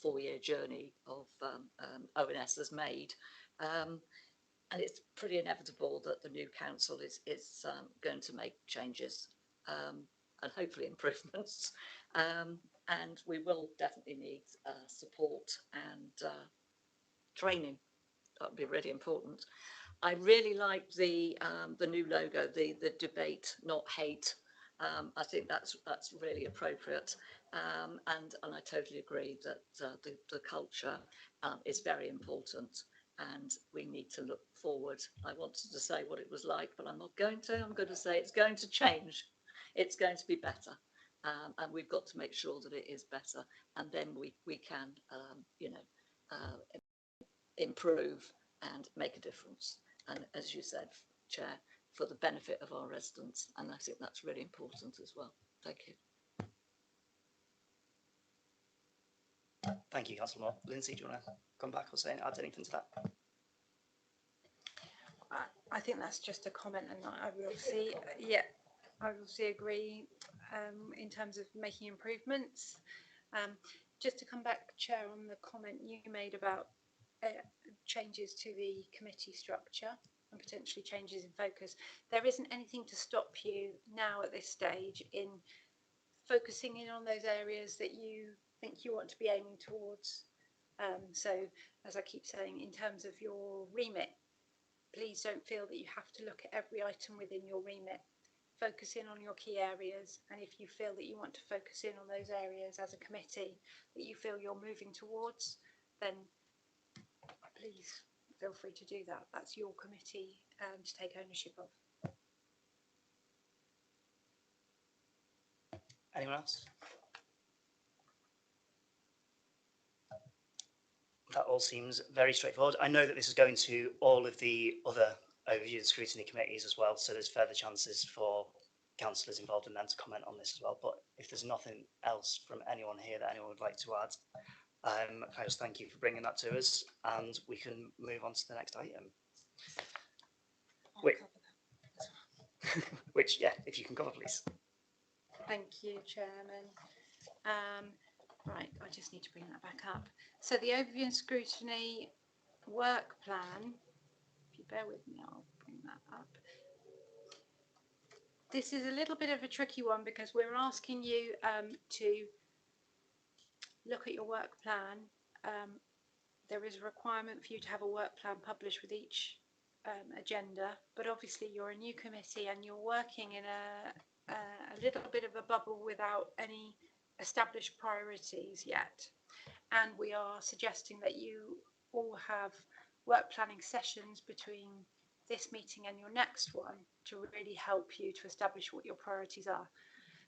4-year journey of ONS has made. And it's pretty inevitable that the new council is going to make changes and hopefully improvements. And we will definitely need support and training. That would be really important. I really like the new logo, the debate, not hate. I think that's really appropriate, and I totally agree that the culture is very important, and we need to look forward. I wanted to say what it was like, but I'm not going to. I'm going to say it's going to change. It's going to be better, and we've got to make sure that it is better, and then we can improve and make a difference. And as you said, Chair, for the benefit of our residents. And I think that's really important as well. Thank you. Thank you, Councillor Moore. Lindsay, do you want to come back or add anything to that? I think that's just a comment, and I will see. Yeah, I will see. Agree in terms of making improvements. Just to come back, Chair, on the comment you made about changes to the committee structure and potentially changes in focus. There isn't anything to stop you now at this stage in focusing in on those areas that you think you want to be aiming towards. So, as I keep saying, in terms of your remit, please don't feel that you have to look at every item within your remit. Focus in on your key areas, and if you feel that you want to focus in on those areas as a committee that you feel you're moving towards, then please feel free to do that. That's your committee to take ownership of. Anyone else? That all seems very straightforward. I know that this is going to all of the other overview and scrutiny committees as well, so there's further chances for councillors involved in them to comment on this as well. But if there's nothing else from anyone here that anyone would like to add, I just thank you for bringing that to us, and we can move on to the next item. Which, yeah, if you can cover, please. Thank you, Chairman. Right, I just need to bring that back up. So the overview and scrutiny work plan, if you bear with me, I'll bring that up. This is a little bit of a tricky one because we're asking you to look at your work plan. There is a requirement for you to have a work plan published with each agenda, but obviously you're a new committee and you're working in a little bit of a bubble without any established priorities yet. And we are suggesting that you all have work planning sessions between this meeting and your next one to really help you to establish what your priorities are.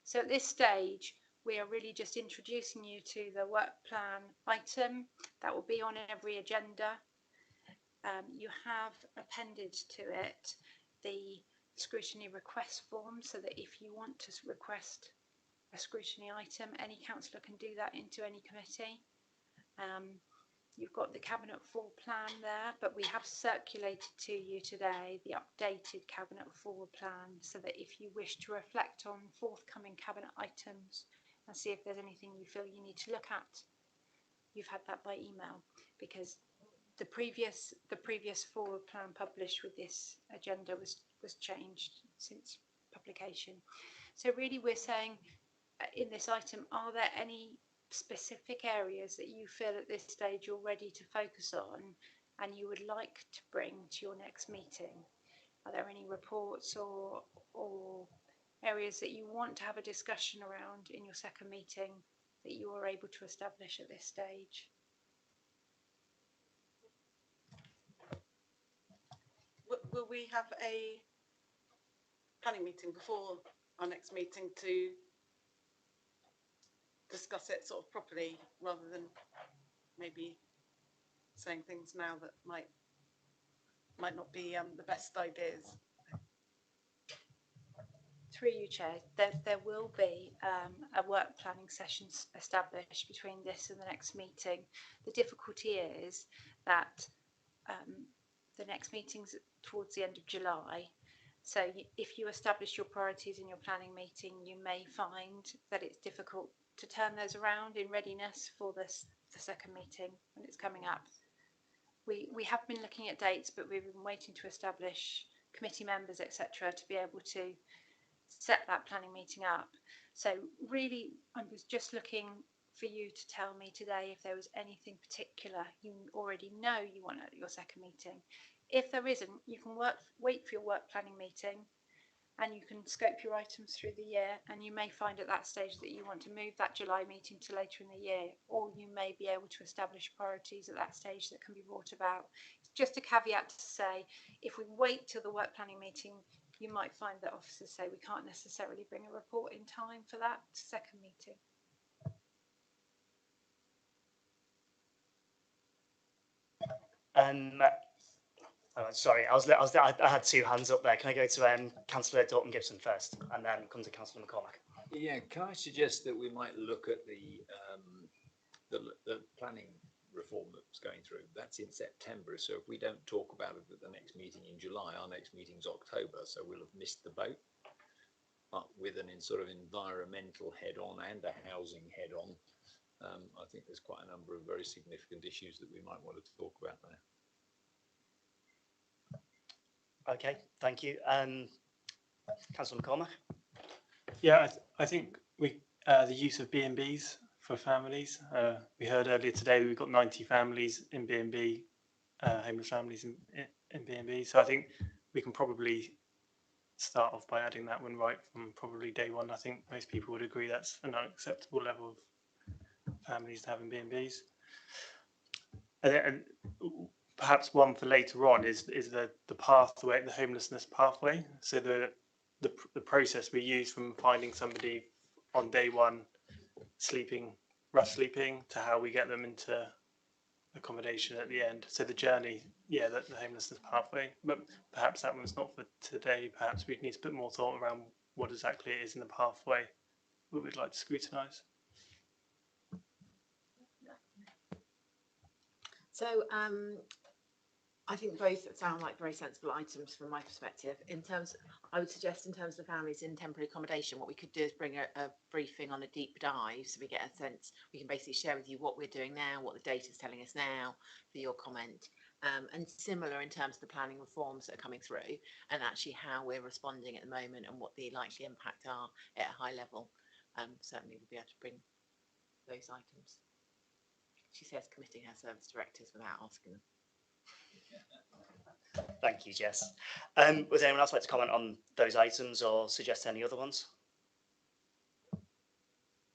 So at this stage, we are really just introducing you to the work plan item that will be on every agenda. You have appended to it the scrutiny request form, so that if you want to request a scrutiny item, any councillor can do that into any committee. You've got the Cabinet Forward Plan there, but we have circulated to you today the updated Cabinet Forward Plan, so that if you wish to reflect on forthcoming Cabinet items and see if there's anything you feel you need to look at, you've had that by email, because the previous Forward Plan published with this agenda was changed since publication. So really we're saying in this item, are there any specific areas that you feel at this stage you're ready to focus on and you would like to bring to your next meeting? Are there any reports or areas that you want to have a discussion around in your second meeting that you are able to establish at this stage? Will we have a planning meeting before our next meeting to discuss it sort of properly, rather than maybe saying things now that might not be the best ideas? Through you, Chair, there will be a work planning session established between this and the next meeting. The difficulty is that the next meeting's towards the end of July, So if you establish your priorities in your planning meeting, you may find that it's difficult to turn those around in readiness for the second meeting when it's coming up. We have been looking at dates, but we've been waiting to establish committee members, etc., to be able to set that planning meeting up. So really, I was just looking for you to tell me today if there was anything particular you already know you want at your second meeting. If there isn't, you can wait for your work planning meeting, and you can scope your items through the year, and you may find at that stage that you want to move that July meeting to later in the year, or you may be able to establish priorities at that stage that can be brought about. It's just a caveat to say, if we wait till the work planning meeting, you might find that officers say we can't necessarily bring a report in time for that second meeting. Sorry, I had two hands up there. Can I go to Councillor Dalton Gibson first, and then come to Councillor McCormack? Yeah, can I suggest that we might look at the planning reform that's going through? That's in September, so if we don't talk about it at the next meeting in July, our next meeting's October, so we'll have missed the boat. But with an sort of environmental head-on and a housing head-on, I think there's quite a number of very significant issues that we might want to talk about there. Okay, thank you. Councillor McCormack? Yeah, I think the use of B&Bs for families. We heard earlier today that we've got 90 families in B&B, homeless families in B&B. So I think we can probably start off by adding that one right from probably day one. I think most people would agree that's an unacceptable level of families to have in B&Bs. And perhaps one for later on is the pathway, the homelessness pathway. So the process we use from finding somebody on day one sleeping, rough sleeping, to how we get them into accommodation at the end. So the journey, yeah, the homelessness pathway. But perhaps that one's not for today. Perhaps we need to put more thought around what exactly it is in the pathway that we'd like to scrutinise. So I think both sound like very sensible items from my perspective. I would suggest in terms of families in temporary accommodation, what we could do is bring a briefing on a deep dive, so we get a sense. We can basically share with you what we're doing now, what the data is telling us now, for your comment, and similar in terms of the planning reforms that are coming through, and actually how we're responding at the moment and what the likely impact are at a high level. Certainly we'll be able to bring those items. She says committing her service directors without asking them. Thank you, Jess. Would anyone else like to comment on those items or suggest any other ones?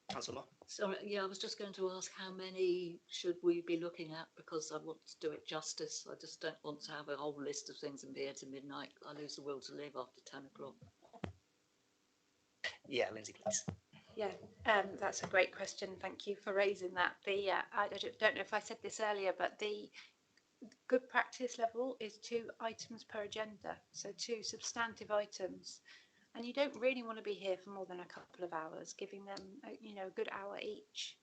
Councillor Moore? Sorry, yeah, I was just going to ask how many should we be looking at, because I want to do it justice. I just don't want to have a whole list of things and be here to midnight. I lose the will to live after 10 o'clock. Yeah, Lindsay, please. Yeah, that's a great question. Thank you for raising that. I don't know if I said this earlier, but the good practice level is 2 items per agenda, so 2 substantive items, and you don't really want to be here for more than a couple of hours, giving them a good hour each.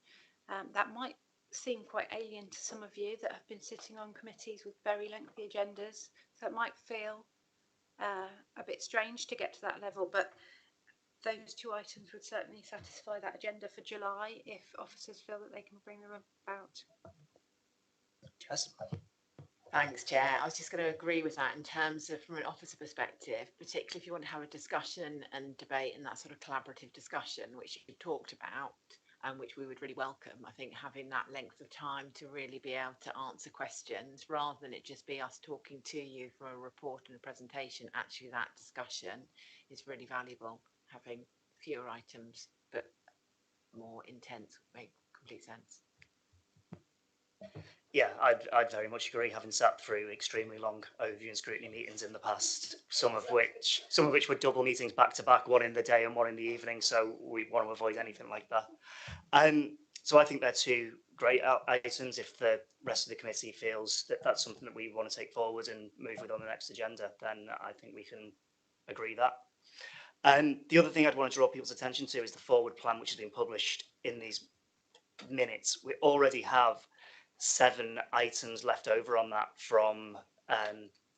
That might seem quite alien to some of you that have been sitting on committees with very lengthy agendas, so it might feel a bit strange to get to that level, but those 2 items would certainly satisfy that agenda for July if officers feel that they can bring them about. Jess? Thanks, Chair. I was just going to agree with that in terms of from an officer perspective, particularly if you want to have a discussion and debate and that sort of collaborative discussion, which you talked about and which we would really welcome. I think having that length of time to really be able to answer questions rather than it just be us talking to you for a report and a presentation, actually that discussion is really valuable. Having fewer items but more intense would make complete sense. Yeah, I'd very much agree, having sat through extremely long overview and scrutiny meetings in the past, some of which were double meetings back to back, one in the day and one in the evening, so we want to avoid anything like that. So I think they're 2 great items. If the rest of the committee feels that that's something that we want to take forward and move with on the next agenda, then I think we can agree that. And the other thing I'd want to draw people's attention to is the forward plan, which has been published in these minutes. We already have 7 items left over on that from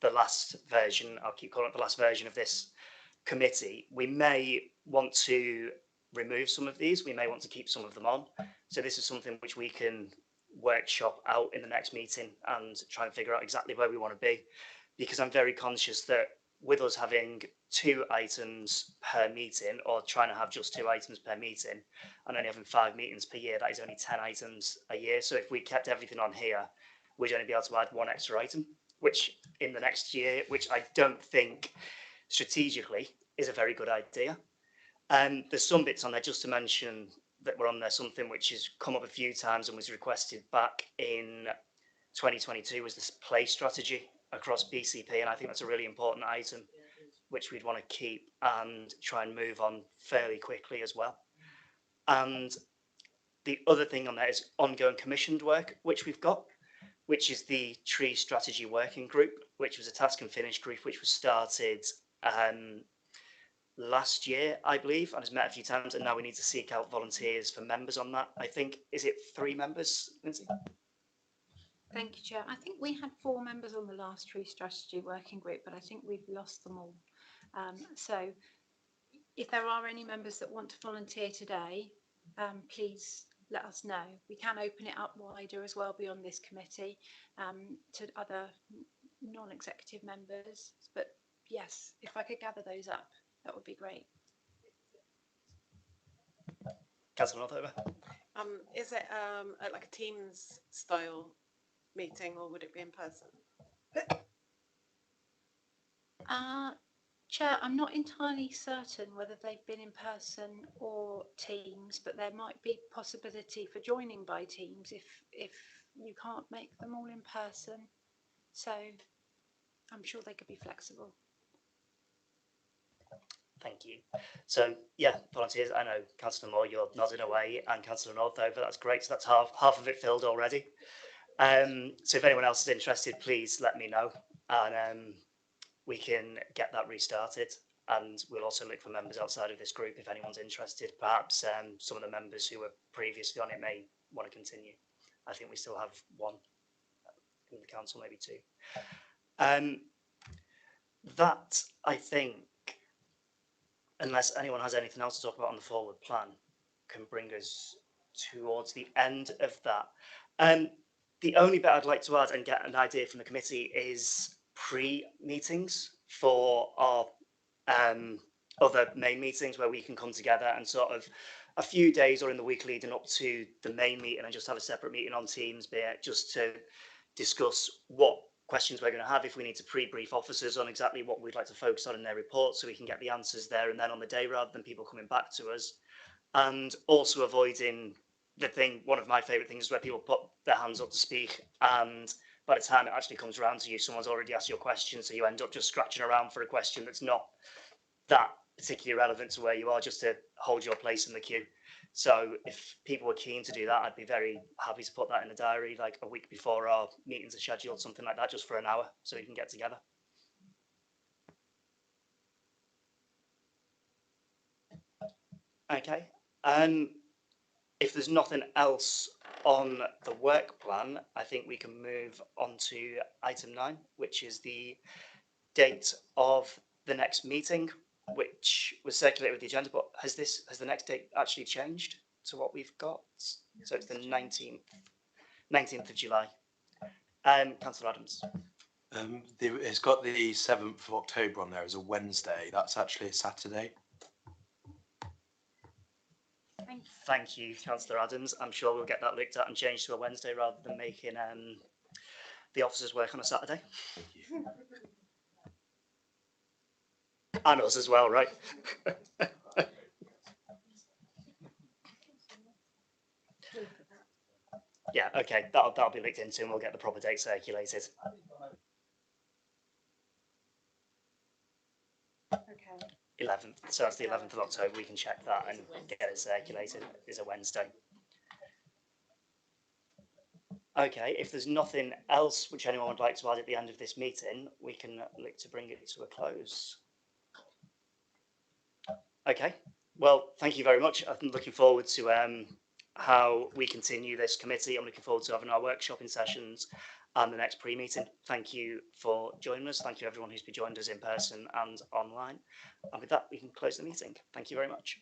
the last version, I'll keep calling it the last version of this committee, we may want to remove some of these, we may want to keep some of them on. So this is something which we can workshop out in the next meeting and try and figure out exactly where we want to be, because I'm very conscious that with us having 2 items per meeting, or trying to have just 2 items per meeting, and only having 5 meetings per year, that is only 10 items a year. So if we kept everything on here, we'd only be able to add 1 extra item, which in the next year, which I don't think strategically is a very good idea. There's some bits on there, just to mention that were on there, something which has come up a few times and was requested back in 2022 was this play strategy across BCP, and I think that's a really important item which we'd want to keep and try and move on fairly quickly as well. And the other thing on there is ongoing commissioned work, which we've got, which is the Tree Strategy Working Group, which was a task and finish group which was started last year, I believe, and has met a few times, and now we need to seek out volunteers for members on that. I think, is it 3 members, Lindsay? Thank you, Chair. I think we had 4 members on the last Tree Strategy Working Group, but I think we've lost them all. So if there are any members that want to volunteer today, please let us know. We can open it up wider as well beyond this committee to other non-executive members. But yes, if I could gather those up, that would be great. Councillor Northover. Is it like a Teams style meeting, or would it be in person? Chair, I'm not entirely certain whether they've been in person or Teams, but there might be possibility for joining by Teams if you can't make them all in person. So I'm sure they could be flexible. Thank you. So yeah, volunteers, I know Councillor Moore, you're nodding away, and Councillor Northover, that's great. So that's half of it filled already. So if anyone else is interested, please let me know, and we can get that restarted. And we'll also look for members outside of this group if anyone's interested. Perhaps some of the members who were previously on it may want to continue. I think we still have 1 in the council, maybe 2. That, I think, unless anyone has anything else to talk about on the forward plan, can bring us towards the end of that. The only bit I'd like to add and get an idea from the committee is pre-meetings for our other main meetings, where we can come together and sort of a few days or in the week leading up to the main meeting and just have a separate meeting on Teams, be it just to discuss what questions we're going to have, if we need to pre-brief officers on exactly what we'd like to focus on in their report, so we can get the answers there and then on the day, rather than people coming back to us. And also avoiding the thing, one of my favourite things is where people put their hands up to speak, and by the time it actually comes around to you, someone's already asked your question, so you end up just scratching around for a question that's not that particularly relevant to where you are, just to hold your place in the queue. So if people were keen to do that, I'd be very happy to put that in the diary, like a week before our meetings are scheduled, something like that, just for an hour, so we can get together. Okay. If there's nothing else on the work plan, I think we can move on to item 9, which is the date of the next meeting, which was circulated with the agenda. But has the next date actually changed to what we've got? So it's the 19th of July. Councillor Adams. It's got the 7th of October on there as a Wednesday. That's actually a Saturday. Thank you, Councillor Adams. I'm sure we'll get that looked at and changed to a Wednesday rather than making the officers work on a Saturday. Thank you. And us as well, right? Yeah, okay, that'll be looked into and we'll get the proper date circulated. Okay. 11th, so that's the 11th of October. We can check that and get it circulated. It's a Wednesday. Okay, if there's nothing else which anyone would like to add at the end of this meeting, we can look to bring it to a close. Okay, well, thank you very much. I'm looking forward to how we continue this committee. I'm looking forward to having our workshopping sessions and the next pre-meeting. Thank you for joining us. Thank you everyone who's been joined us in person and online. And with that, we can close the meeting. Thank you very much.